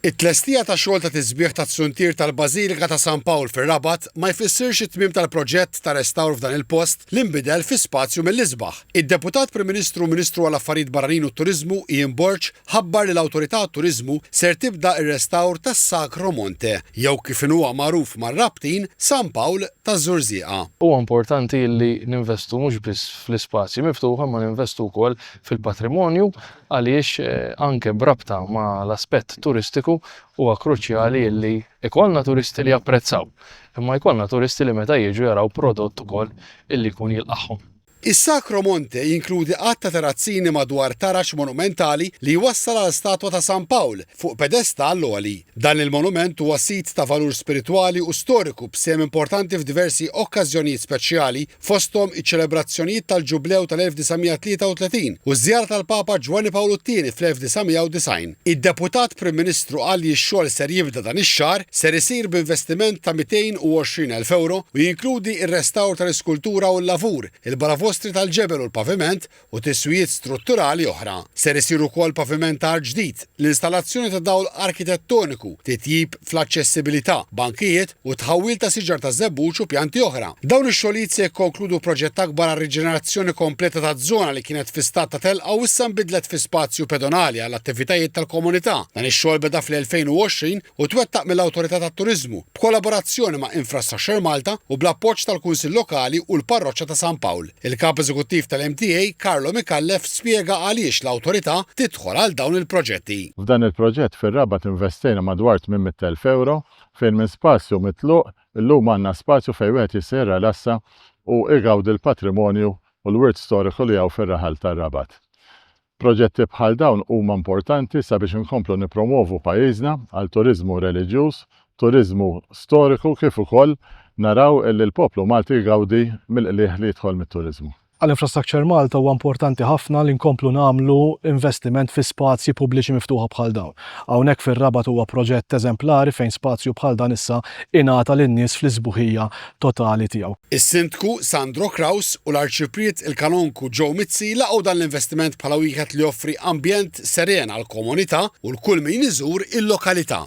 It-tlestija ta' xogħol ta' tisbieħ ta' tsuntir tal-Bażilika ta' San Pawl fir-Rabat ma jfissirx it-tmiem tal-proġett ta' restawr f'dan il-post li nbidel fi spazju mill-isbaħ. Id-Deputat Prim Ministru Ministru għall-Affarijiet Barranin u t-Turiżmu Ian Burch ħabbar li l-Awtorità għat-Turiżmu ser tibda r-restawr tas-Sacro Monte jew kif huwa magħruf mar-rabtin San Pawl taż-Żurżieqa. Huwa importanti li ninvestu mhux biss fl-ispazji miftuħa ma ninvestu wkoll fil-patrimonju għaliex anke brabta ma l-aspett turistiku huwa kruċjali li ikollna turisti li japprezzaw, imma jkollna turisti li meta jiġu jaraw prodott ukoll illi jkun jilqaħħom. Is-Sacro Monte jinkludi qatt ta' terrazzini madwar tarax monumentali li jwassal għal statwa ta' San Pawl fuq pedestal għoli. Dan il-monument huwa sit ta' valur spiritwali u storiku b'siem importanti f'diversi okkażjonijiet speċjali fosthom iċ-ċelebrazzjonijiet tal-Ġublew tal-1933 u żjara tal-Papa Giovanni Paolo II fl-1990. Id-Deputat Prim Ministru qal li x-xogħol ser jibda dan ix-xahar ser isir b'investiment ta' 220,000 euro u jinkludi r-restawr tal-iskultura u l-lavur, il-baravostri tal-ġebel u l-paviment u tiswijiet strutturali oħra. Ser isir ukoll pavimentar ġdid, l-installazzjoni ta' dawl arkitettoniku, titjib fl-aċċessibilità, bankijiet u tħawwil ta' siġar ta' żebbuġ u pjanti oħra. Dawn ix-xogħlijiet se jkonkludu proġett akbar għal riġenerazzjoni kompleta ta' żona li kienet fi stat ta' telqa u issa nbidlet fi spazju pedonali għall attivitajiet tal-komunità. Dan ix-xogħol beda fl-2020 u twettaq mill-Awtorità tat-Turiżmu b'kollaborazzjoni ma' Infrastructure Malta u bl-appoġġ tal-Kunsill Lokali u l-Parroċċa ta' San Pawl. Il-Kap Eżekuttiv tal-MTA, Carlo Mikallef, spjega għaliex l-awtorità tidħol għal dawn il-proġetti. F'dan il-proġett fir-Rabat investejna madwar 800,000 euro fejn minn spazju mitluq illum għandna spazju fejn wieħed jisserra l-assa u igawdi l-patrimonju u l-wirt storiku li hawn fir-Raħal tar-Rabat. Proġetti bħal dawn huma importanti sabiex inkomplu nippromovu pajjiżna għal turiżmu reliġjuż, turiżmu storiku kif ukoll naraw li l-poplu Malti jgawdi mill-qlieħ li jidħol mit-turiżmu. Għall-Infrastructure Malta huwa importanti ħafna li nkomplu nagħmlu investiment fi spazji pubbliċi miftuħa bħal dawn. Hawnhekk fir-Rabat huwa proġett eżemplari fejn spazju bħal dan issa ingħata lin-nies fl-isbuħija totali tiegħu. Is-Sindku Sandro Kraus u l-Arċipriet il-Kanonku Joe Mizzi laqgħu dan l-investiment bħala wieħed li joffri ambjent seren għall-komunità u l-kull min iżur il-lokalità.